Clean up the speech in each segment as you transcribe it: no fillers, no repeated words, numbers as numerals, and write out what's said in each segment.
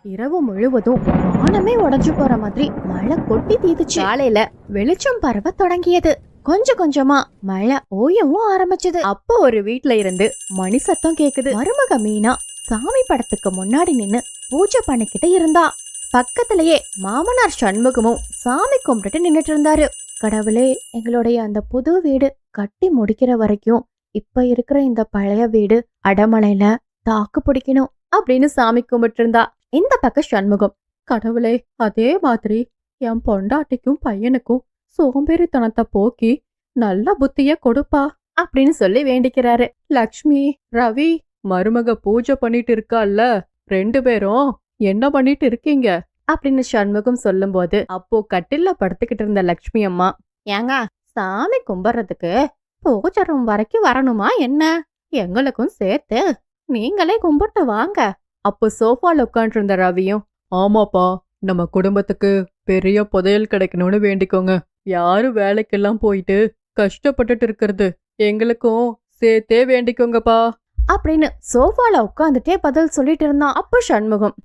இரவு முழுவதும் வானமே உடைஞ்சு போற மாதிரி மழை கொட்டி தீத்துச்சு. காலையில வெளிச்சம் பரவ தொடங்கியது. கொஞ்சம் கொஞ்சமா மழை ஓயவும் ஆரம்பிச்சது. அப்போ ஒரு வீட்ல இருந்து மணி சத்தம் கேக்குது. மருமக மீனா சாமி படத்துக்கு முன்னாடி நின்னு பூஜை பண்ணிக்கிட்டு இருந்தா. பக்கத்திலேயே மாமனார் சண்முகமும் சாமி கும்பிட்டு நின்னுட்டு இருந்தாரு. கடவுளே, எங்களுடைய அந்த புது வீடு கட்டி முடிக்கிற வரைக்கும் இப்ப இருக்கிற இந்த பழைய வீடு அடமலையில தாக்கு பிடிக்கணும் அப்படின்னு சாமி கும்பிட்டு இருந்தா. இந்த பக்கம் சண்முகம், கடவுளே, அதே மாதிரி என் பொண்டாட்டிக்கும் பையனுக்கும் சோம்பேறித்தனத்தை போக்கி நல்ல புத்திய கொடுப்பா அப்படின்னு சொல்லி வேண்டிக்கிறாரு. லக்ஷ்மி, ரவி, மருமக பூஜை பண்ணிட்டு இருக்கால்ல, 2 பேரும் என்ன பண்ணிட்டு இருக்கீங்க அப்படின்னு சண்முகம் சொல்லும் போது, அப்போ கட்டில்ல படுத்துக்கிட்டு இருந்த லக்ஷ்மி அம்மா, ஏங்க சாமி கும்பிட்றதுக்கு பூஜை ரூம் வரைக்கும் வரணுமா என்ன? எங்களுக்கும் சேர்த்து நீங்களே கும்பிட்டு வாங்க. அப்போ சோஃபால உட்காந்து இருந்த ரவியும், ஆமாப்பா, நம்ம குடும்பத்துக்கு பெரிய புதையல் கிடைக்கணும்னு வேண்டிக்கோங்க. யாரும் வேலைக்கெல்லாம் போயிட்டு கஷ்டப்பட்டுட்டு இருக்கிறது எங்களுக்கும் சேர்த்தே வேண்டிக்கோங்கப்பா அப்படின்னு சோஃபால உட்காந்துட்டே பதில் சொல்லிட்டு இருந்தான். அப்போ சண்முகம்,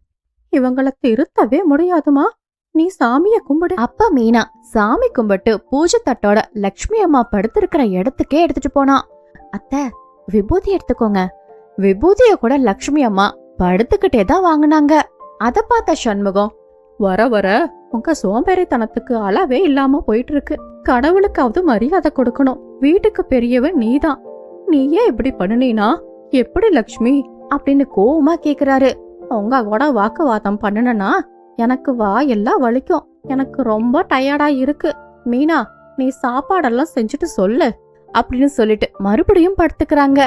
இவங்களை திருத்தவே முடியாதுமா, நீ சாமிய கும்பிடு. அப்ப மீனா சாமி கும்பிட்டு பூஜை தட்டோட லக்ஷ்மி அம்மா படுத்திருக்கிற இடத்துக்கே எடுத்துட்டு போனா. அத்தை, விபூதி எடுத்துக்கோங்க. விபூதிய கூட லக்ஷ்மி அம்மா படுத்துக்கிட்டே தான் வாங்கினாங்க. அத பார்த்த சண்முகம், வர வர உங்க சோம்பேறித்தனத்துக்கு அளவே இல்லாம போயிட்டு இருக்கு. கடவுளுக்காவது மரியாதை கொடுக்கணும். வீட்டுக்கு பெரியவன் நீதான், நீயே இப்படி பண்ணுனீனா எப்படி லக்ஷ்மி அப்படின்னு கோவமா கேக்குறாரு. உங்க கூட வாக்குவாதம் பண்ணுனா எனக்கு வாயெல்லாம் வலிக்கும். எனக்கு ரொம்ப டயர்டா இருக்கு. மீனா, நீ சாப்பாடெல்லாம் செஞ்சுட்டு சொல்லு அப்படின்னு சொல்லிட்டு மறுபடியும் படுத்துக்கிறாங்க.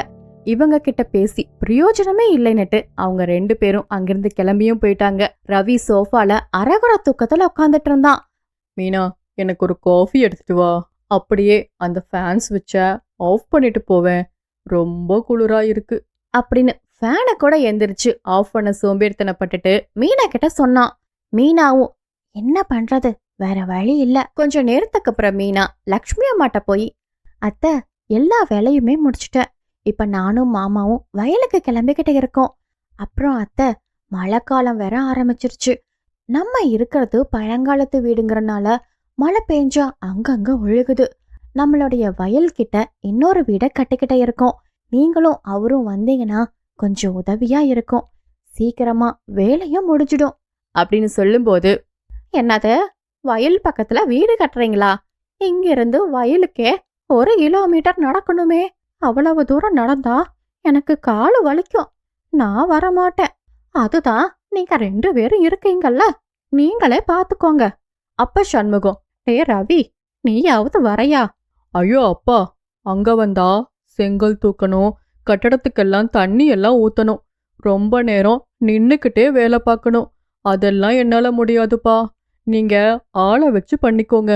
இவங்க கிட்ட பேசி பிரயோஜனமே இல்லைன்னுட்டு அவங்க 2 பேரும் அங்கிருந்து கிளம்பியும் போயிட்டாங்க. ரவி சோஃபால அரகுற தூக்கத்துல உட்காந்துட்டு இருந்தான். மீனா, எனக்கு ஒரு காஃபி எடுத்துட்டு வா. அப்படியே அந்த ஃபேன் ஸ்விட்ச ஆஃப் பண்ணிட்டு போவேன், ரொம்ப குளிரா இருக்கு அப்படின்னு ஃபேனை கூட எந்திரிச்சு ஆஃப் பண்ண சோம்பேறித்தனப்பட்டுட்டு மீனா கிட்ட சொன்னான். மீனாவும், என்ன பண்றது, வேற வழி இல்ல. கொஞ்ச நேரத்துக்கு அப்புறம் மீனா லக்ஷ்மி அம்மாட்ட போய், அத்தை, எல்லா வேலையுமே முடிச்சுட்டேன். இப்ப நானும் மாமாவும் வயலுக்கு கிளம்பிக்கிட்டு இருக்கோம். அப்புறம் அத்தை, மழைக்காலம் வேற ஆரம்பிச்சிருச்சு. நம்ம இருக்கிறது பழங்காலத்து வீடுங்கிறனால மழை பெஞ்சா அங்கங்க ஒழுகுது. நம்மளுடைய வயல் கிட்ட இன்னொரு வீடை கட்டிக்கிட்டே இருக்கோம். நீங்களும் அவரும் வந்தீங்கன்னா கொஞ்சம் உதவியா இருக்கும். சீக்கிரமா வேலையும் முடிஞ்சிடும் அப்படின்னு சொல்லும்போது, என்னது, வயல் பக்கத்துல வீடு கட்டுறீங்களா? இங்கிருந்து வயலுக்கே 1 கிலோமீட்டர் நடக்கணுமே. அவ்வளவு தூரம் நடந்தா எனக்கு காலு வலிக்கும். நான் வரமாட்டேன். அதுதான் நீங்க 2 பேரும் இருக்கீங்கல்ல, நீங்களே பாத்துக்கோங்க. அப்ப சண்முகம், டே ரவி, நீயாவது வரையா? ஐயோ அப்பா, அங்க வந்தா செங்கல் தூக்கணும், கட்டடத்துக்கெல்லாம் தண்ணி எல்லாம் ஊத்தணும், ரொம்ப நேரம் நின்னுக்கிட்டே வேலை பார்க்கணும். அதெல்லாம் என்னால முடியாதுப்பா, நீங்க ஆளை வச்சு பண்ணிக்கோங்க.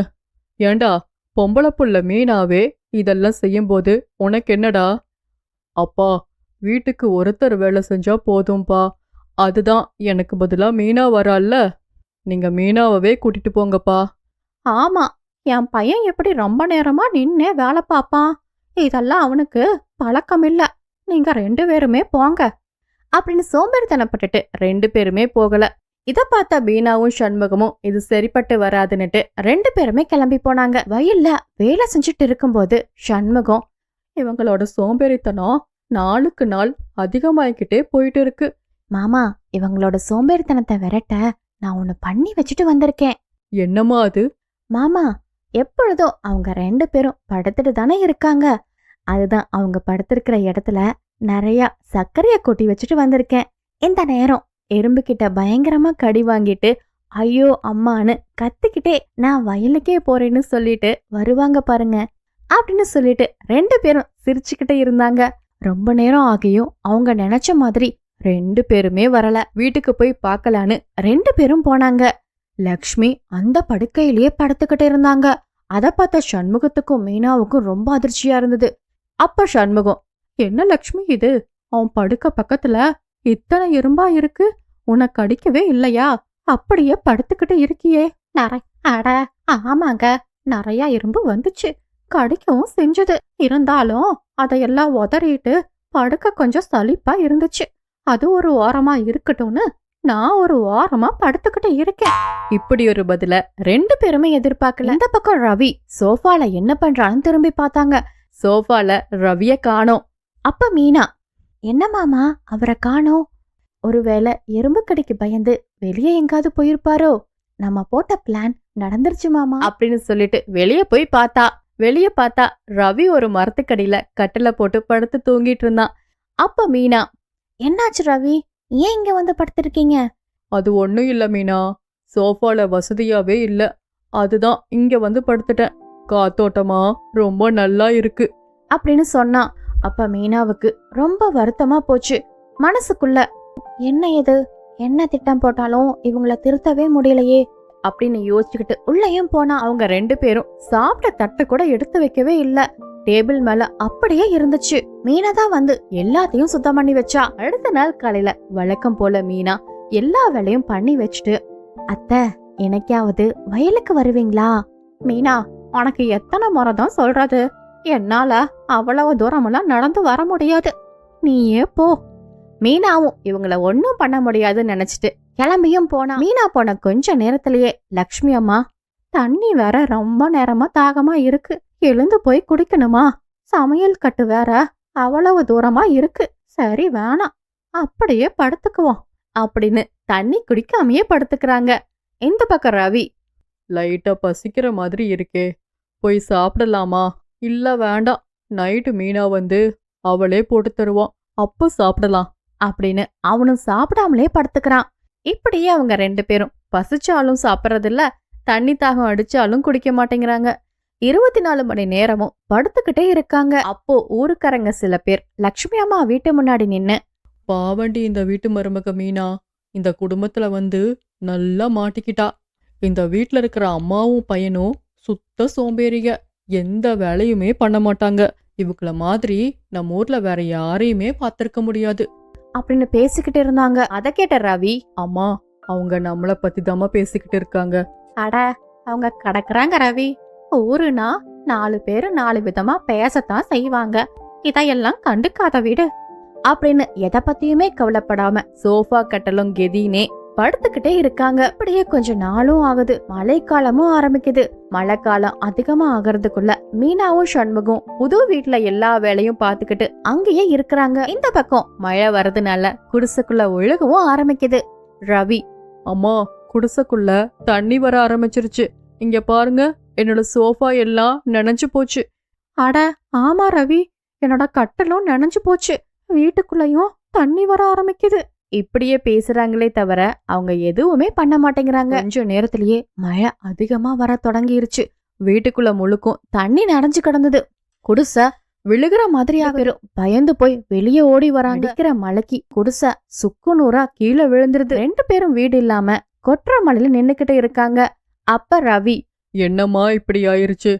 ஏண்டா, பொம்பளை புள்ள மீனாவே இதெல்லாம் செய்யும்போது உனக்கு என்னடா? அப்பா, வீட்டுக்கு ஒருத்தர் வேலை செஞ்சா போதும்பா, அதுதான் எனக்கு பதிலா மீனா வரால்ல, நீங்க மீனாவே கூட்டிட்டு போங்கப்பா. ஆமா, என் பையன் எப்படி ரொம்ப நேரமா நின்னே வேலை பார்ப்பான்? இதெல்லாம் அவனுக்கு பழக்கம் இல்ல. நீங்க 2 பேருமே போங்க அப்படின்னு சோம்பேறித்தனப்பட்டுட்டு 2 பேருமே போகல. இத பார்த்த மீனாவும் சண்முகமும் இது சரிப்பட்டு வராதுன்னுட்டு 2 பேருமே கிளம்பி போனாங்க. வயல்ல வேலை செஞ்சுட்டு இருக்கும்போது சண்முகம், இவங்களோட சோம்பேறித்தனம் நாளுக்கு நாள் அதிகமாயிக்கிட்டே போயிட்டு இருக்கு. மாமா, இவங்களோட சோம்பேறித்தனத்தை விரட்ட நான் ஒண்ணு பண்ணி வச்சுட்டு வந்திருக்கேன். என்னம்மா அது? மாமா, எப்பொழுதும் அவங்க 2 பேரும் படுத்துட்டு தானே இருக்காங்க. அதுதான் அவங்க படுத்திருக்கிற இடத்துல நிறைய சர்க்கரைய கொட்டி வச்சுட்டு வந்திருக்கேன். இந்த நேரம் எறும்பு கிட்ட பயங்கரமா கடி வாங்கிட்டு ஐயோ அம்மான்னு கத்திக்கிட்டே நான் வயலுக்கே போறேன்னு சொல்லிட்டு வருவாங்க பாருங்க அப்படின்னு சொல்லிட்டு 2 பேரும் சிரிச்சுக்கிட்டே இருந்தாங்க. ரொம்ப நேரம் ஆகியும் அவங்க நினைச்ச மாதிரி 2 பேருமே வரல. வீட்டுக்கு போய் பார்க்கலான்னு 2 பேரும் போனாங்க. லக்ஷ்மி அந்த படுக்கையிலேயே படுத்துக்கிட்டு இருந்தாங்க. அத பார்த்த சண்முகத்துக்கும் மீனாவுக்கும் ரொம்ப அதிர்ச்சியா இருந்தது. அப்ப சண்முகம், என்ன லக்ஷ்மி இது, அவன் படுக்க பக்கத்துல இத்தனை எறும்பா இருக்கு, உனக்கு அடிக்கவே இல்லையா? அப்படியே படுத்துக்கிட்டு இருக்கியே. அட ஆமாங்க, நிறைய எறும்பு வந்துச்சு, கடிக்கவும் செஞ்சது. இருந்தாலும் அதையெல்லாம் உதறிட்டு படுக்க கொஞ்சம் சலிப்பா இருந்துச்சு. அது ஒரு ஓரமா இருக்கட்டும்னு நான் ஒரு வாரமா படுத்துக்கிட்டு இருக்கேன். இப்படி ஒரு பதில 2 பேருமே எதிர்பார்க்கல. இந்த பக்கம் ரவி சோஃபால என்ன பண்றான்னு திரும்பி பார்த்தாங்க. சோஃபால ரவிய காணோம். அப்ப மீனா, என்ன மாமா அவரை காணோம்? ஒருவேளை எறும்பு கடிக்கு பயந்து வெளியே எங்காவது போயிருப்பாரோ? நம்ம போட்ட பிளான் நடந்துருச்சு மாமா அப்படின்னு சொல்லிட்டு வெளியே பார்த்தா ரவி ஒரு மரத்துக்கடியில கட்டில போட்டு படுத்து தூங்கிட்டு இருந்தான். அப்ப மீனா, என்னாச்சு ரவி, ஏன் இங்க வந்து படுத்திருக்கீங்க? அது ஒண்ணும் இல்ல மீனா, சோஃபால வசதியாவே இல்ல, அதுதான் இங்க வந்து படுத்துட்டேன். காத்தோட்டமா ரொம்ப நல்லா இருக்கு அப்படின்னு சொன்னான். அப்ப மீனாவுக்கு ரொம்ப வருத்தமா போச்சு. மனசுக்குள்ள, என்ன இது, என்ன திட்டம் போட்டாலும் இவங்கள திருத்தவே முடியலையே அப்படின்னு யோசிச்சுக்கிட்டு உள்ளேயும் போனா. அவங்க 2 பேரும் சாப்பிட்ட தட்டு கூட எடுத்து வைக்கவே இல்ல. டேபிள் மேல அப்படியே இருந்துச்சு. மீனா தான் வந்து எல்லாத்தையும் சுத்தம் பண்ணி வச்சா. அடுத்த நாள் காலையில வழக்கம் போல மீனா எல்லா வேலையும் பண்ணி வச்சுட்டு, அத்தை எனக்காவது வயலுக்கு வருவீங்களா? மீனா, உனக்கு எத்தனை முறை தான் சொல்றது, என்னால அவ்வளவு தூரமெல்லாம் நடந்து வர முடியாது, நீயே போ. மீனாவும் இவங்கள ஒன்னும் பண்ண முடியாதுன்னு நினைச்சிட்டு கிளம்பியும் போனா. மீனா போன கொஞ்ச நேரத்திலேயே லக்ஷ்மி அம்மா, தண்ணி வேற ரொம்ப நேரமா தாகமா இருக்கு, எழுந்து போய் குடிக்கணுமா? சமையல் கட்டு வேற அவ்வளவு தூரமா இருக்கு, சரி வேணாம், அப்படியே படுத்துக்குவோம் அப்படின்னு தண்ணி குடிக்காமையே படுத்துக்கிறாங்க. இந்த பக்கம் ரவி, லைட்டா பசிக்கிற மாதிரி இருக்கே, போய் சாப்பிடலாமா? இல்ல வேண்டாம், நைட்டு மீனா வந்து அவளே போட்டு தருவான், அப்ப சாப்பிடலாம் அப்படின்னு அவனும் சாப்பிடாமலே படுத்துக்கிறான். இப்படியே அவங்க 2 பேரும் பசிச்சாலும் சாப்பிடறதில்ல, தண்ணி தாகம் அடிச்சாலும் குடிக்க மாட்டேங்கிறாங்க. 24 மணி நேரமும் படுத்துக்கிட்டே இருக்காங்க. அப்போ ஊருக்காரங்க சில பேர் லக்ஷ்மி அம்மா வீட்டு முன்னாடி நின்னு, பாவண்டி இந்த வீட்டு மருமக மீனா, இந்த குடும்பத்துல வந்து நல்லா மாட்டிக்கிட்டா. இந்த வீட்ல இருக்கிற அம்மாவும் பையனும் சுத்த சோம்பேறிக, எந்த வேலையுமே பண்ண மாட்டாங்க. இவங்கள மாதிரி நம்ம ஊர்ல வேற யாரையுமே பார்த்திருக்க முடியாது அப்படின்னு பேசிக்கிட்டு இருந்தாங்க. அத கேட்ட ரவி, அம்மா அவங்க நம்மள பத்தி தாமா பேசிக்கிட்டு இருக்காங்க. அட அவங்க கடக்குறாங்க ரவி, ஊருனா 4 பேரு 4 விதமா பேசத்தான் செய்வாங்க, இதையெல்லாம் கண்டுக்காத வீடு அப்படின்னு எதை பத்தியுமே கவலைப்படாம சோஃபா கட்டலும் கெதினே படுத்துக்கிட்டே இருக்காங்க. அப்படியே கொஞ்ச நாளும் ஆகுது. மழைக்காலமும் ஆரம்பிக்குது. மழைக்காலம் அதிகமா ஆகிறதுக்குள்ள மீனாவும் சண்முகம் புது வீட்டுல எல்லா வேலையும் பாத்துக்கிட்டு அங்கேயே இருக்கிறாங்க. இந்த பக்கம் மழை வரதுனால குடிசைக்குள்ள ஒழுகவும் ஆரம்பிக்குது. ரவி, அம்மா குடிசைக்குள்ள தண்ணி வர ஆரம்பிச்சிருச்சு, இங்க பாருங்க, என்னோட சோஃபா எல்லாம் நனைஞ்சு போச்சு. அட ஆமா ரவி, என்னோட கட்டலும் நனைஞ்சு போச்சு, வீட்டுக்குள்ளயும் தண்ணி வர ஆரம்பிக்குது. இப்படியே பேசுறாங்களே தவிர அவங்க எதுவுமே பண்ண மாட்டேங்கிறாங்க. கொஞ்ச நேரத்திலேயே மழை அதிகமா வர தொடங்கிருச்சு. வீட்டுக்குள்ள முழுக்கும் தண்ணி நனைஞ்சு கிடந்தது. குடிசை விழுகிற மாதிரியா வெறும் பயந்து போய் வெளியே ஓடி வராங்க. அடிக்கிற மழைக்கு குடிசை சுக்கு நூறா கீழே விழுந்துருது. 2 பேரும் வீடு இல்லாம கொற்ற மலையில நின்னுக்கிட்டு இருக்காங்க. அப்ப ரவி, என்னம்மா இப்படி ஆயிருச்சு?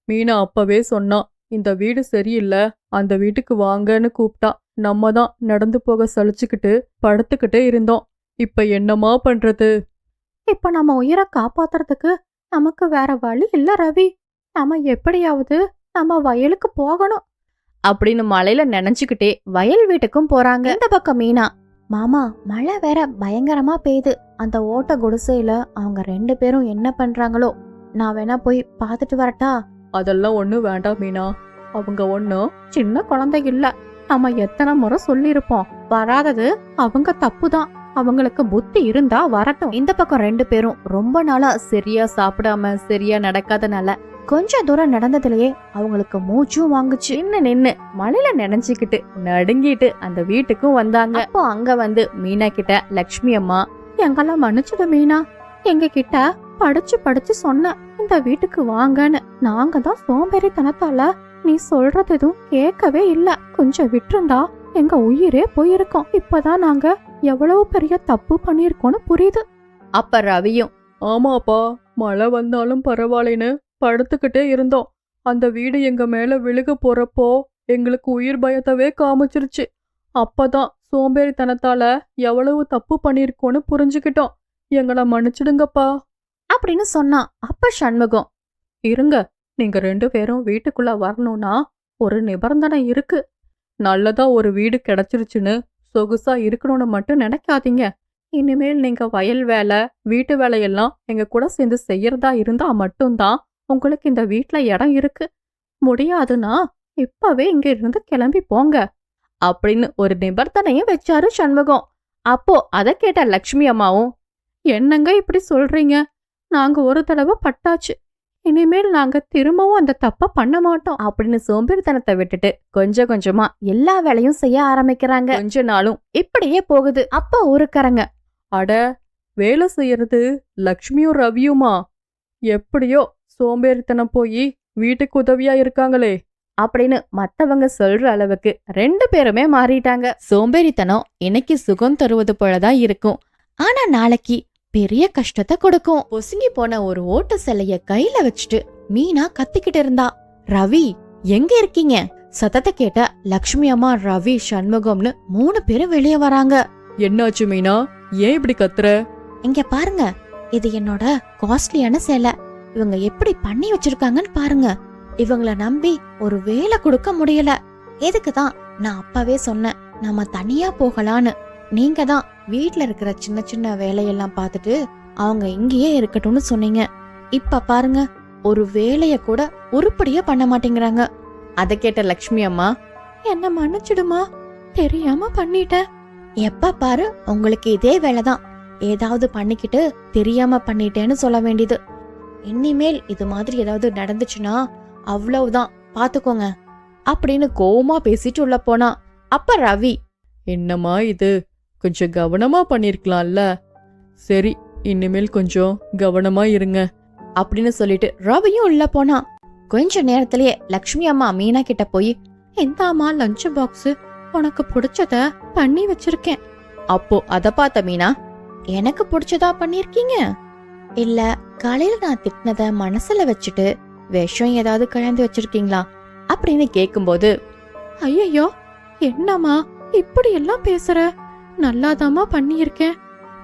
மீனா அப்பவே சொன்னா, இந்த வீடு சரியில்லை, அந்த வீட்டுக்கு வாங்கன்னு கூப்பிட்டா. நம்ம தான் நடந்து போக சலிச்சுக்கிட்டு படுத்துக்கிட்டே இருந்தோம். இப்ப என்னமா பண்றது? இப்ப நம்ம உயிரை காப்பாத்துறதுக்கு நமக்கு வேற வழி இல்ல ரவி, நம்ம எப்படியாவது நம்ம வயலுக்கு போகணும் அப்படின்னு மழையில நினைச்சுக்கிட்டே வயல் வீட்டுக்கும் போறாங்க. இந்த பக்கம் மீனா, மாமா மழை வேற பயங்கரமா பெய்யுது, அந்த ஓட்ட குடிசையில அவங்க 2 பேரும் என்ன பண்றாங்களோ, நான் வேணா போய் பாத்துட்டு வரட்டா? அதெல்லாம் ஒண்ணும் வேண்டாம் மீனா, அவங்க ஒண்ணும் சின்ன குழந்தை இல்ல, நம்ம எத்தனை முறை சொல்லிருப்போம், வராதது அவங்க தப்புதான், அவங்களுக்கு புத்தி இருந்தா வரட்டும். இந்த பக்கம் 2 பேரும் ரொம்ப நாளா சரியா சாப்பிடாம சரியா நடக்காதனால கொஞ்ச தூரம் நடந்ததுலயே அவங்களுக்கு மூச்சும் வாங்குச்சு. நின்னு மழையில நினைச்சுக்கிட்டு நடுங்கிட்டு அந்த வீட்டுக்கும் வந்தாங்க. அப்போ அங்க வந்து மீனா கிட்ட லக்ஷ்மி அம்மா, எங்கெல்லாம் மன்னிச்சுடு மீனா, எங்க கிட்ட படிச்சு படிச்சு சொன்ன இந்த வீட்டுக்கு வாங்கன்னு, நாங்க தான் சோம்பேறித்தனத்தால நீ சொல்றது எதுவும் கேட்கவே இல்ல, கொஞ்சம் விட்டுருந்தா எங்க உயிரே போயிருக்கோம், இப்பதான் நாங்க எவ்வளவு பெரிய தப்பு பண்ணிருக்கோம்னு புரியுது. அப்ப ரவியும், ஆமாப்பா, மழை வந்தாலும் பரவாயில்லைன்னு படுத்துக்கிட்டே இருந்தோம். அந்த வீடு எங்க மேல விழுக போறப்போ எங்களுக்கு உயிர் பயத்தவே காமிச்சிருச்சு. அப்பதான் சோம்பேறித்தனத்தால எவ்வளவு தப்பு பண்ணிருக்கோன்னு புரிஞ்சுக்கிட்டோம். எங்களை மன்னிச்சிடுங்கப்பா அப்படின்னு சொன்னா. அப்ப சண்முகம், இருங்க, நீங்க 2 பேரும் வீட்டுக்குள்ள வரணும்னா ஒரு நிபந்தனை இருக்கு. நல்லதா ஒரு வீடு கிடைச்சிருச்சுன்னு சொகுசா இருக்கணும்னு மட்டும் நினைக்காதீங்க. இனிமேல் நீங்க வயல் வேலை வீட்டு வேலையெல்லாம் எங்க கூட சேர்ந்து செய்யறதா இருந்தா மட்டும்தான் உங்களுக்கு இந்த வீட்ல இடம் இருக்கு. முடியாதுன்னா இப்பவே இங்க இருந்து கிளம்பி போங்க அப்படின்னு ஒரு நிபந்தனையும் வச்சாரு சண்முகம். அப்போ அத கேட்ட லக்ஷ்மி அம்மாவும், என்னங்க இப்படி சொல்றீங்க? நாங்க ஒரு தடவை பட்டாச்சு, இனிமேல் நாங்க திரும்பவும் அந்த தப்ப பண்ண மாட்டோம் அப்படின்னு சோம்பேறித்தனத்தை விட்டுட்டு கொஞ்சம் கொஞ்சமா எல்லா வேலையும் செய்ய ஆரம்பிக்கிறாங்க. கொஞ்ச நாளும் இப்படியே போகுது. அப்ப ஊருக்காரங்க, அட வேலை செய்யறது லக்ஷ்மியும் ரவியுமா? எப்படியோ சோம்பேறித்தனம் போய் வீட்டுக்கு உதவியா இருக்காங்களே அப்படின்னு மத்தவங்க சொல்ற அளவுக்கு 2 பேருமே மாறிட்டாங்க. சோம்பேறித்தனம் இன்னைக்கு சுகம் தருவது போலதான் இருக்கும், ஆனா நாளைக்கு பெரிய கஷ்டத்தை கொடுக்கும். பொசுங்கி போன ஒரு ஓட்டு சிலைய கையில வச்சுட்டு மீனா கத்திக்கிட்டு இருந்தா. ரவி, எங்க இருக்கீங்க? சத்தத்தை கேட்ட லக்ஷ்மி அம்மா, ரவி, சண்முகம்னு 3 பேரும் வெளியே வராங்க. என்னாச்சு மீனா, ஏன் இப்படி கத்துற? இங்க பாருங்க, இது என்னோட காஸ்ட்லியான சேலை. இவங்க எப்படி பண்ணி வச்சிருக்காங்கன்னு பாருங்க. இவங்கள நம்பி ஒரு வேலை கொடுக்க முடியல. எதுக்குதான் நான் அப்பவே சொன்னேன் நம்ம தனியா போகலான்னு. நீங்க தான் வீட்ல இருக்கிற சின்ன சின்ன வேலையெல்லாம் பார்த்துட்டு அவங்க இங்கேயே இருக்கட்டும்னு சொன்னீங்க. இப்ப பாருங்க, ஒரு வேலைய கூட உருப்படியா பண்ண மாட்டேங்கிறாங்க. அத கேட்ட லக்ஷ்மி அம்மா, என்ன மன்னிச்சிடுமா, தெரியாம பண்ணிட்டேன். எப்ப பாரு உங்களுக்கு இதே வேலைதான். ஏதாவது பண்ணிக்கிட்டு தெரியாம பண்ணிட்டேன்னு சொல்ல வேண்டியது. இனிமேல் இது மாதிரி ஏதாவது நடந்துச்சுன்னா அவ்வளவுதான், பாத்துக்கோங்க அப்படின்னு கோவமா பேசிட்டு உள்ள போனா. அப்ப ரவி, என்னம்மா இது, கொஞ்சம் கவனமா பண்ணிருக்கலாம்ல. சரி, இனிமேல் கொஞ்சம் கவனமா இருங்க அப்படின்னு சொல்லிட்டு ரவியும் உள்ள போனா. கொஞ்ச நேரத்திலேயே லக்ஷ்மி அம்மா மீனா கிட்ட போய், இந்தாமா லஞ்ச் பாக்ஸ், உனக்கு பிடிச்சத பண்ணி வச்சிருக்கேன். அப்போ அத பார்த்த மீனா, எனக்கு பிடிச்சதா பண்ணிருக்கீங்க? இல்ல காலையில நான் திட்டினத மனசுல வச்சுட்டு விஷம் ஏதாவது கலந்து வச்சிருக்கீங்களா அப்படின்னு கேக்கும்போது, ஐயோ என்னம்மா இப்படி எல்லாம் பேசுற, நல்லாதாமா பண்ணியிருக்கேன்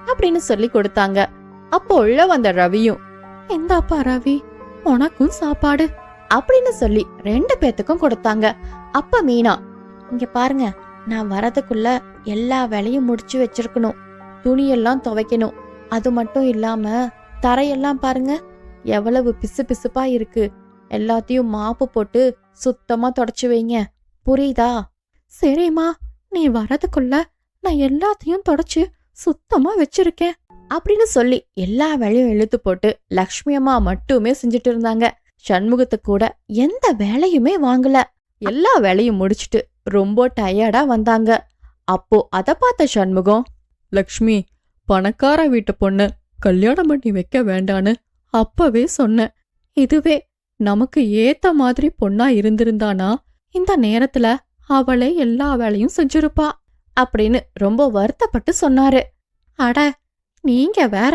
அப்படின்னு சொல்லி கொடுத்தாங்க. அப்போ உள்ள வந்த ரவியும், இந்தாப்பா ரவி, உனக்கும் சாப்பாடு அப்படின்னு சொல்லி 2 பேத்துக்கும் கொடுத்தாங்க. அப்ப மீனா, இங்க பாருங்க, நான் வரதுக்குள்ள எல்லா வேலையும் முடிச்சு வச்சிருக்கணும். துணியெல்லாம் துவைக்கணும். அது மட்டும் இல்லாம தரையெல்லாம் பாருங்க எவ்வளவு பிசு பிசுப்பா இருக்கு. எல்லாத்தையும் மாப்பு போட்டு சுத்தமா தொடச்சு வைங்க, புரியுதா? சரிம்மா, நீ வரதுக்குள்ள நான் எல்லாத்தையும் தொடச்சு சுத்தமா வச்சிருக்கேன் அப்படின்னு சொல்லி எல்லா வேலையும் இழுத்து போட்டு லக்ஷ்மி அம்மா மட்டுமே செஞ்சுட்டு இருந்தாங்க. சண்முகத்துக்கு கூட எந்த வேலையுமே வாங்கல. எல்லா வேலையும் முடிச்சிட்டு ரொம்ப டயர்டா வந்தாங்க. அப்போ அத பார்த்த சண்முகம், லக்ஷ்மி, பணக்கார வீட்டு பொண்ணு கல்யாணம் பண்ணி வைக்க வேண்டான்னு அப்பவே சொன்னேன். இதுவே நமக்கு ஏத்த மாதிரி பொண்ணா இருந்திருந்தானா இந்த நேரத்துல அவளே எல்லா வேலையும் செஞ்சிருப்பா அப்படின்னு ரொம்ப வருத்தப்பட்டு சொன்னாரு. அட நீங்க வேற,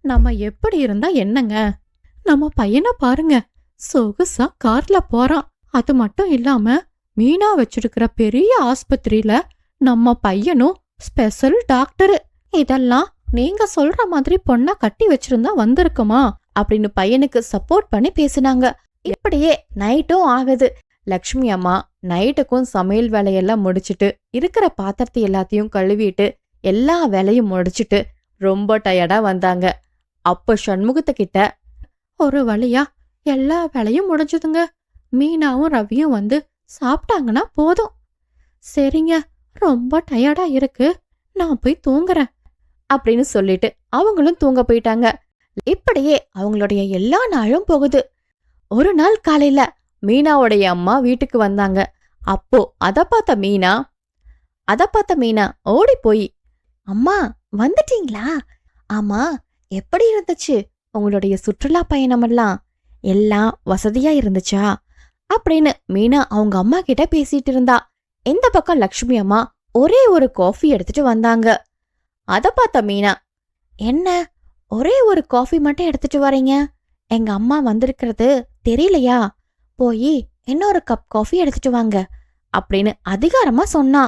நம்ம எப்படி இருந்தா என்னங்க? நம்ம பையனை பாருங்க, சொகுசா கார்ல போறான். அது மட்டும் இல்லாம மீனா வச்சிருக்கிற பெரிய ஆஸ்பத்திரியில நம்ம பையனும் ஸ்பெஷல் டாக்டரு. இதெல்லாம் நீங்க சொல்ற மாதிரி பொண்ணா கட்டி வச்சிருந்தா வந்திருக்குமா அப்படின்னு பையனுக்கு சப்போர்ட் பண்ணி பேசினாங்க. இப்படியே நைட்டும் ஆகுது. லக்ஷ்மி அம்மா நைட்டுக்கும் சமையல் வேலையெல்லாம் முடிச்சிட்டு இருக்கிற பாத்திரத்தை எல்லாத்தையும் கழுவிட்டு எல்லா வேலையும் முடிச்சிட்டு ரொம்ப டயர்டா வந்தாங்க. அப்ப சண்முகத்துக்கிட்ட, ஒரு வழியா எல்லா வேலையும் முடிஞ்சதுங்க. மீனாவும் ரவியும் வந்து சாப்பிட்டாங்கன்னா போதும். சரிங்க, ரொம்ப டயர்டா இருக்கு, நான் போய் தூங்குறேன் அப்படின்னு சொல்லிட்டு அவங்களும் தூங்க போயிட்டாங்க. இப்படியே அவங்களுடைய எல்லா நாளும் போகுது. ஒரு நாள் காலையில மீனாவுடைய அம்மா வீட்டுக்கு வந்தாங்க. அப்போ அத பார்த்த மீனா ஓடி போய், அம்மா வந்துட்டீங்களா? ஆமா, எப்படி இருந்துச்சு உங்களுடைய சுற்றுலா பயணமெல்லாம்? எல்லாம் வசதியா இருந்துச்சா அப்படின்னு மீனா அவங்க அம்மா கிட்ட பேசிட்டு இருந்தா. இந்த பக்கம் லக்ஷ்மி அம்மா ஒரே ஒரு காஃபி எடுத்துட்டு வந்தாங்க. அத பார்த்த மீனா, என்ன ஒரே ஒரு காஃபி மட்டும் எடுத்துட்டு வரீங்க? எங்க அம்மா வந்திருக்கிறது தெரியலையா? போய் இன்னொரு கப் காஃபி எடுத்துட்டு வாங்க அப்படின்னு அதிகாரமா சொன்னா.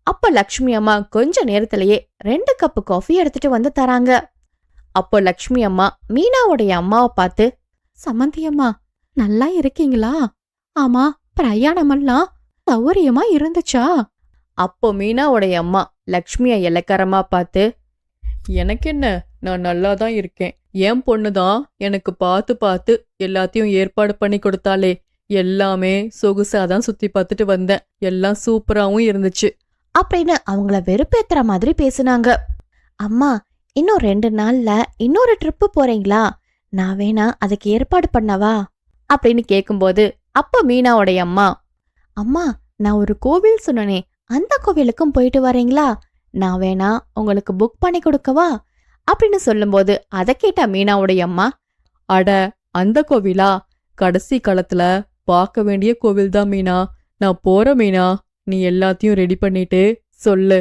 அப்ப லக்ஷ்மி அம்மா கொஞ்ச நேரத்திலேயே 2 கப்பு காஃபி எடுத்துட்டு வந்து தராங்க. அப்போ லக்ஷ்மி அம்மா மீனாவுடைய அம்மாவை பார்த்து, சமந்தி அம்மா நல்லா இருக்கீங்களா? ஆமா, பிரயாணமெல்லாம் சௌரியமா இருந்துச்சா? அப்போ மீனாவுடைய அம்மா லக்ஷ்மிய இலக்காரமா பார்த்து, எனக்கு என்ன, நான் நல்லா தான் இருக்கேன். என் பொண்ணு தான் எனக்கு பார்த்து பார்த்து எல்லாத்தையும் ஏற்பாடு பண்ணி கொடுத்தாலே. எல்லாமே சொகுசாதான் சுத்தி பார்த்துட்டு வந்தேன். எல்லாம் சூப்பராவும் இருந்துச்சு. அப்படின்னு அவங்கள வெறுப்பேத்துற மாதிரி பேசுனாங்க. அம்மா, இன்னும் 2 நாள்ல இன்னொரு ட்ரிப்பு போறீங்களா? நான் வேணா அதுக்கு ஏற்பாடு பண்ணவா? அப்படின்னு கேக்கும்போது அப்ப மீனாவுடைய அம்மா, அம்மா, நான் ஒரு கோவில் சொன்னனே, அந்த கோவிலுக்கும் போயிட்டு வரீங்களா? நான் வேணா உங்களுக்கு புக் பண்ணி கொடுக்கவா? அப்படின்னு சொல்லும்போது அதை கேட்ட மீனாவுடைய அம்மா, அட, அந்த கோவிலா? கடைசி காலத்துல பார்க்க வேண்டிய கோவில் தான் மீனா. நான் போற மீனா. நீ எல்லாத்தையும் ரெடி பண்ணிட்டு சொல்லு.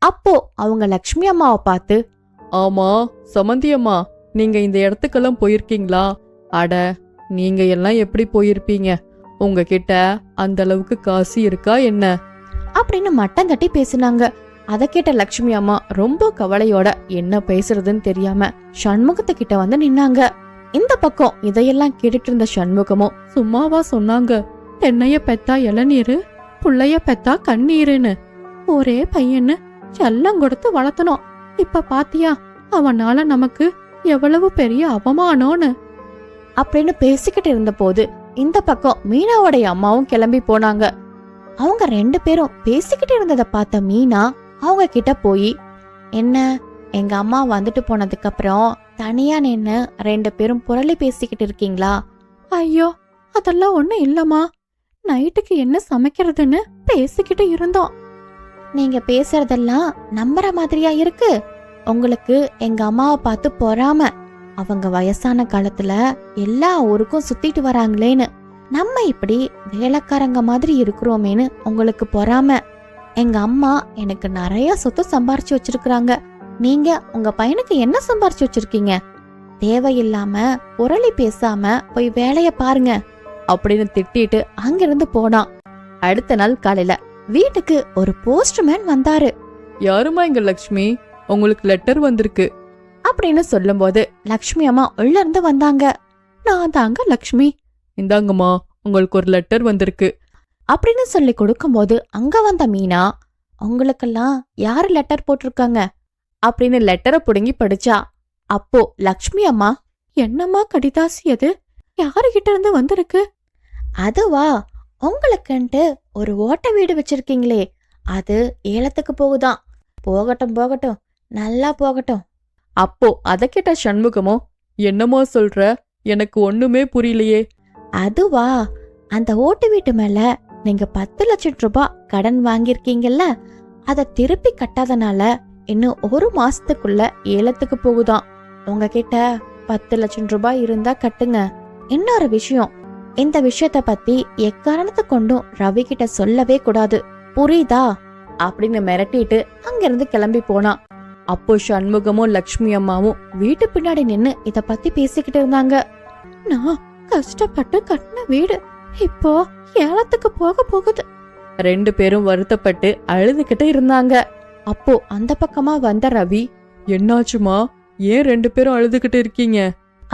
அப்போ அவங்க லக்ஷ்மி அம்மாவை பார்த்து, ஆமா சமந்தி அம்மா, நீங்க இந்த இடத்துக்கெல்லாம் போயிருக்கீங்களா? அட, நீங்க எல்லாம் எப்படி போயிருப்பீங்க? உங்ககிட்ட அந்த அளவுக்கு காசு இருக்கா என்ன? அப்படின்னு மட்டம் தட்டி பேசினாங்க. அதை கேட்ட லக்ஷ்மி அம்மா ரொம்ப கவலையோட என்ன பேசுறதுன்னு தெரியாம சண்முகத்துக்கிட்ட வந்து நின்னாங்க. இந்த பக்கம் இதையெல்லாம் கேட்டுட்டு இருந்த சண்முகமும், சும்மாவா சொன்னாங்க, தென்னைய பெத்தா இளநீரு, புள்ளைய பெத்தா கண்ணீருன்னு. ஒரே பையன்னு செல்லம் கொடுத்து வளர்த்தனோம். இப்ப பாத்தியா அவனால நமக்கு எவ்வளவு பெரிய அவமானம்னு அப்படின்னு பேசிக்கிட்டு இருந்த போது இந்த பக்கம் மீனாவுடைய அம்மாவும் கிளம்பி போனாங்க. அவங்க 2 பேரும் பேசிக்கிட்டு இருந்ததை பார்த்த மீனா அவங்க கிட்ட போய், என்ன, எங்க அம்மா வந்துட்டு போனதுக்கு அப்புறம் தனியா நின்னு 2 பேரும் புரளி பேசிக்கிட்டு இருக்கீங்களா? ஐயோ, அதெல்லாம் ஒண்ணும் இல்லம்மா. நைட்டுக்கு என்ன சமைக்கிறதுன்னு பேசிக்கிட்டு இருந்தோம். நீங்க பேசுறதெல்லாம் நம்புற மாதிரியா இருக்கு? உங்களுக்கு எங்க அம்மாவை பார்த்து பொறாம. அவங்க வயசான காலத்துல எல்லா ஊருக்கும் சுத்திட்டு வராங்களேன்னு, நம்ம இப்படி வேலைக்காரங்க மாதிரி இருக்கிறோமேன்னு உங்களுக்கு பொறாம. எங்க அம்மா எனக்கு நிறைய சொத்து சம்பாரிச்சு வச்சிருக்காங்க. நீங்க உங்க பையனுக்கு என்ன சம்பாரிச்சு வச்சிருக்கீங்க? தேவையில்லாம புரளி பேசாம போய் வேலைய பாருங்க அப்படின்னு திட்டிட்டு அங்கிருந்து போனான். அடுத்த நாள் காலையில வீட்டுக்கு ஒரு போஸ்ட்மேன் வந்தாரு. யாருமா இங்க லக்ஷ்மி? உங்களுக்கு லெட்டர் வந்திருக்கு அப்படின்னு சொல்லும்போது லக்ஷ்மி அம்மா உள்ள இருந்து வந்தாங்க. நான் தாங்க லக்ஷ்மி. இந்தாங்கம்மா, உங்களுக்கு ஒரு லெட்டர் வந்திருக்கு அப்படின்னு சொல்லி கொடுக்கும்போது அங்க வந்த மீனா, உங்களுக்கெல்லாம் யாரு லெட்டர் போட்டிருக்காங்க அப்படின்னு லெட்டரை புடுங்கி படிச்சா. அப்போ லக்ஷ்மி அம்மா, என்னம்மா கடிதாசி அது? யாருகிட்ட இருந்து வந்திருக்கு? அதுவா, உங்களுக்குன்ட்டு ஒரு ஓட்ட வீடு வச்சிருக்கீங்களே, அது ஏலத்துக்கு போகுதாம். போகட்டும் போகட்டும், நல்லா போகட்டும். அப்போ அதை கேட்ட சண்முகமோ, என்னம்மா சொல்ற? எனக்கு ஒண்ணுமே புரியலையே. அதுவா, அந்த ஓட்டு வீட்டு மேல நீங்க 10 லட்சம் ரூபாய் கடன் வாங்கியிருக்கீங்கல்ல, அதை திருப்பி கட்டாதனால இன்னும் 1 மாசத்துக்குள்ள ஏலத்துக்கு போகுதாம். உங்ககிட்ட 10 லட்சம் ரூபாய் இருந்தா கட்டுங்க. இன்னொரு விஷயம், இந்த விஷயத்த பத்தி எக்காரணத்தை கொண்டும் ரவி கிட்ட சொல்லவே கூடாது, புரியுதா? அப்படின்னு மிரட்டிட்டு அங்கிருந்து கிளம்பி போனான். அப்போ சண்முகமும் லக்ஷ்மி அம்மாவும் வீட்டு பின்னாடி நின்னு இத பத்தி பேசிக்கிட்டு இருந்தாங்க. நான் கஷ்டப்பட்டு கட்டின வீடு இப்போ ஏலத்துக்கு போக போகுது. 2 பேரும் வருத்தப்பட்டு அழுதுகிட்டு இருந்தாங்க. அப்போ அந்த பக்கமா வந்த ரவி, என்னாச்சுமா? ஏன் 2 பேரும் அழுதுகிட்டு இருக்கீங்க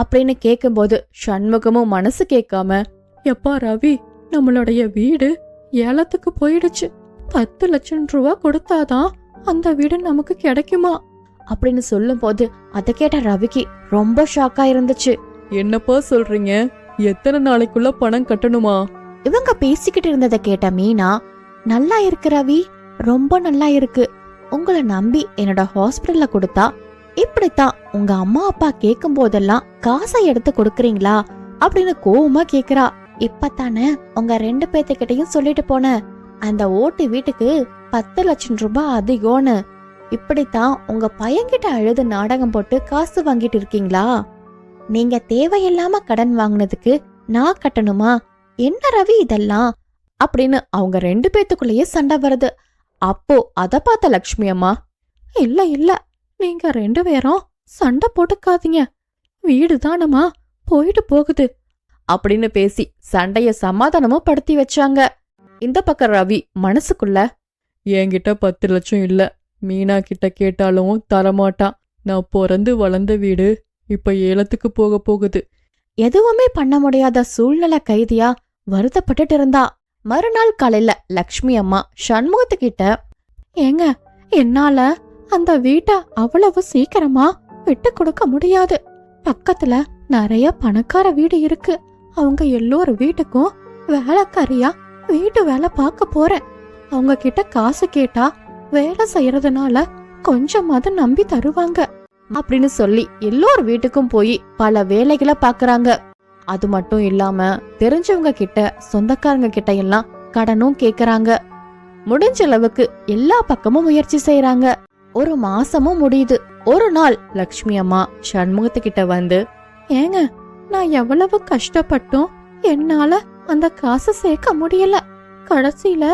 அப்படின்னு கேக்கும்போது சண்முகமும் மனசு கேட்காம, எப்பா ரவி, நம்மளுடைய வீடு ஏலத்துக்கு போயிடுச்சு. 10 லட்சம் ரூபாய் கொடுத்தாதான் அந்த வீடு நமக்கு கிடைக்குமா அப்படின்னு சொல்லும் போது அதை கேட்ட ரவிக்கு ரொம்ப ஷாக்கா இருந்துச்சு. என்னப்பா சொல்றீங்க? எத்தனை நாளைக்குள்ள பணம் கட்டணுமா? இவங்க பேசிக்கிட்டு இருந்ததை கேட்ட மீனா, நல்லா இருக்கு ரவி, ரொம்ப நல்லா இருக்கு. உங்களை நம்பி என்னோட ஹாஸ்பிடல்ல கொடுத்தா இப்படித்தான் உங்க அம்மா அப்பா கேக்கும் போதெல்லாம் காசை எடுத்து கொடுக்கறீங்களா அப்படின்னு கோவமா கேக்குறா. இப்பத்தானே உங்க 2 பேத்துக்கிட்டையும் சொல்லிட்டு போன, அந்த ஓட்டு வீட்டுக்கு 10 லட்சம் ரூபாய் அதிகம்னு. இப்படித்தான் உங்க பையன்கிட்ட அழுது நாடகம் போட்டு காசு வாங்கிட்டு இருக்கீங்களா? நீங்க தேவையில்லாம கடன் வாங்கினதுக்கு நான் கட்டணுமா? என்ன ரவி இதெல்லாம் அப்படின்னு அவங்க 2 பேத்துக்குள்ளேயே சண்டை வருது. அப்போ அத பார்த்த லக்ஷ்மி அம்மா, இல்ல இல்ல, நீங்க 2 பேரும் சண்டை போட்டுக்காதீங்க. வீடு தானமா போயிட்டு போகுது அப்படின்னு பேசி சண்டைய சமாதானமும் படுத்தி வச்சாங்க. இந்த பக்கம் ரவி மனசுக்குள்ள, என்கிட்ட 10 லட்சம் இல்ல, மீனா கிட்ட கேட்டாலும் தரமாட்டான். நான் பிறந்து வளர்ந்த வீடு இப்ப ஏலத்துக்கு போக போகுது. எதுவுமே பண்ண முடியாத சூழ்நிலை கைதியா வருத்தப்பட்டுட்டு இருந்தா. மறுநாள் காலையில லக்ஷ்மி அம்மா சண்முகத்துக்கிட்ட, ஏங்க, என்னால அந்த வீட்டை அவ்வளவு சீக்கிரமா விட்டு கொடுக்க முடியாது. பக்கத்துல நிறைய பணக்கார வீடு இருக்கு. அவங்க எல்லோரு வீட்டுக்கும் வேலைக்காரியா வீட்டு வேலை பார்க்க போறேன். அவங்க கிட்ட காசு கேட்டா வேலை செய்யறதுனால கொஞ்சமாவது நம்பி தருவாங்க அப்படின்னு சொல்லி எல்லோர் வீட்டுக்கும் போய் பல வேலைகளை பாக்குறாங்க. அது மட்டும் இல்லாம தெரிஞ்சவங்க கிட்ட, சொந்தக்காரங்க கிட்ட எல்லாம் கடனும் கேக்குறாங்க. முடிஞ்ச அளவுக்கு எல்லா பக்கமும் முயற்சி செய்யறாங்க. ஒரு மாசமும் முடியுது. ஒரு நாள் லக்ஷ்மி அம்மா சண்முகத்துக்கிட்ட வந்து, ஏங்க, நான் எவ்வளவு கஷ்டப்பட்டும் என்னால அந்த காசு சேர்க்க முடியல. கடைசியில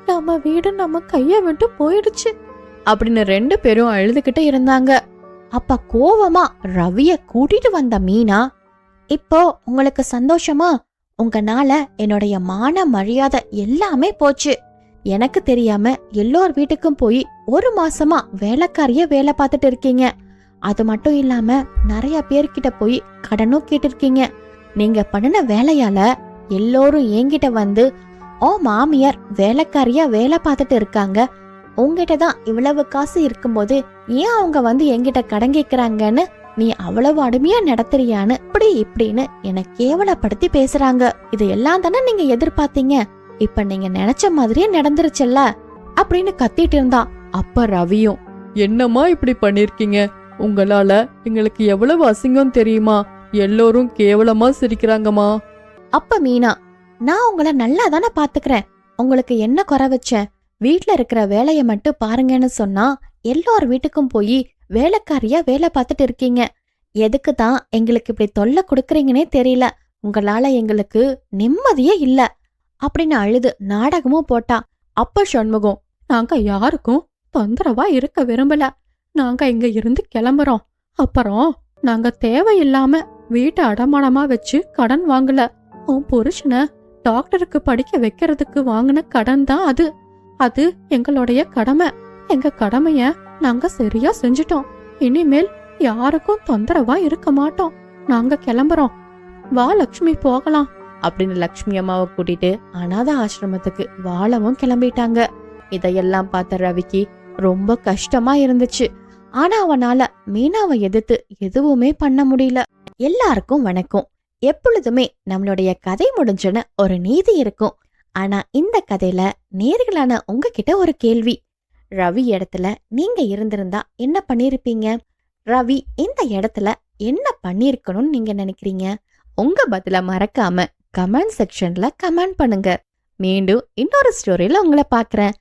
நம்ம வீடு நம்ம கைய விட்டு போயிடுச்சு அப்படின்னு 2 பேரும் அழுதுகிட்டு இருந்தாங்க. அப்ப கோவமா ரவிய கூட்டிட்டு வந்த மீனா, இப்போ உங்களுக்கு சந்தோஷமா? உங்கனால என்னுடைய மான மரியாதை எல்லாமே போச்சு. எனக்கு தெரியாம எல்லோர் வீட்டுக்கும் போய் ஒரு மாசமா வேலைக்காரிய வேலை பார்த்துட்டு இருக்கீங்க. அது மட்டும் இல்லாம நிறைய பேர்கிட்ட போய் கடனும் கேட்டிருக்கீங்க. நீங்க பண்ணின வேலையால எல்லோரும் என்கிட்ட வந்து, ஓ மாமியார் வேலைக்காரியா வேலை பார்த்துட்டு இருக்காங்க, உங்ககிட்ட தான் இவ்வளவு காசு இருக்கும்போது ஏன் அவங்க வந்து என்கிட்ட கடன் கேக்குறாங்கன்னு நீ அவ்வளவு அடிமையா நடத்துறியான்னு இப்படின்னு என்னை கேவலப்படுத்தி பேசுறாங்க. இது எல்லாம் தானே நீங்க எதிர்பார்த்தீங்க. இப்ப நீங்க நினைச்ச மாதிரியே நடந்துருச்சுல்ல அப்படின்னு கத்திட்டு இருந்தா. அப்ப ரவியும், என்னம்மா இப்படி பண்ணிருக்கீங்க? உங்களால எங்களுக்கு எவ்வளவு அசிங்கம் தெரியுமா? எல்லோரும் கேவலமா சிரிக்கிறாங்கம்மா. அப்ப மீனா, நான் உங்களை நல்லா தானே பாத்துக்கிறேன். உங்களுக்கு என்ன குறை வச்சேன்? வீட்ல இருக்கிற வேலைய மட்டும் பாருங்கன்னு சொன்னா எல்லோர் வீட்டுக்கும் போய் வேலைக்காரியா வேலை பார்த்துட்டு இருக்கீங்க. எதுக்கு தான் எங்களுக்கு இப்படி தொல்லை கொடுக்கறீங்கன்னே தெரியல. உங்களால எங்களுக்கு நிம்மதியே இல்ல அப்படின்னு அழுது நாடகமும் போட்டா. அப்ப சண்முகம், நாங்க யாருக்கும் தொந்தரவா இருக்க விரும்பல. நாங்க இங்க இருந்து கிளம்புறோம். அப்புறம் நாங்க தேவையில்லாம வீட்டை அடமானமா வச்சு கடன் வாங்கல. உன் புருஷனை டாக்டருக்கு படிக்க வைக்கிறதுக்கு வாங்கின கடன் தான் அது. அது எங்களுடைய கடமை. எங்க கடமைய நாங்க சரியா செஞ்சுட்டோம். இனிமேல் யாருக்கும் தொந்தரவா இருக்க மாட்டோம். நாங்க கிளம்புறோம். வா லக்ஷ்மி, போகலாம் அப்படின்னு லக்ஷ்மி அம்மாவை கூட்டிட்டு அனாதை ஆசிரமத்துக்கு வாழவும் கிளம்பிட்டாங்க. இதையெல்லாம் பார்த்த ரவிக்கு ரொம்ப கஷ்டமா இருந்துச்சு. ஆனா அவனால மீனாவை எதிர்த்து எதுவுமே பண்ண முடியல. எல்லாருக்கும் வணக்கம். எப்பொழுதுமே நம்மளுடைய கதை முடிஞ்சுன்னு ஒரு நீதி இருக்கும். ஆனா இந்த கதையில நேர்களான உங்ககிட்ட ஒரு கேள்வி. ரவி இடத்துல நீங்க இருந்திருந்தா என்ன பண்ணிருப்பீங்க? ரவி இந்த இடத்துல என்ன பண்ணிருக்கணும்னு நீங்க நினைக்கிறீங்க? உங்க பதில மறக்காம கமெண்ட் செக்ஷன்ல கமெண்ட் பண்ணுங்க. மீண்டும் இன்னொரு ஸ்டோரியில உங்களை பாக்குறேன்.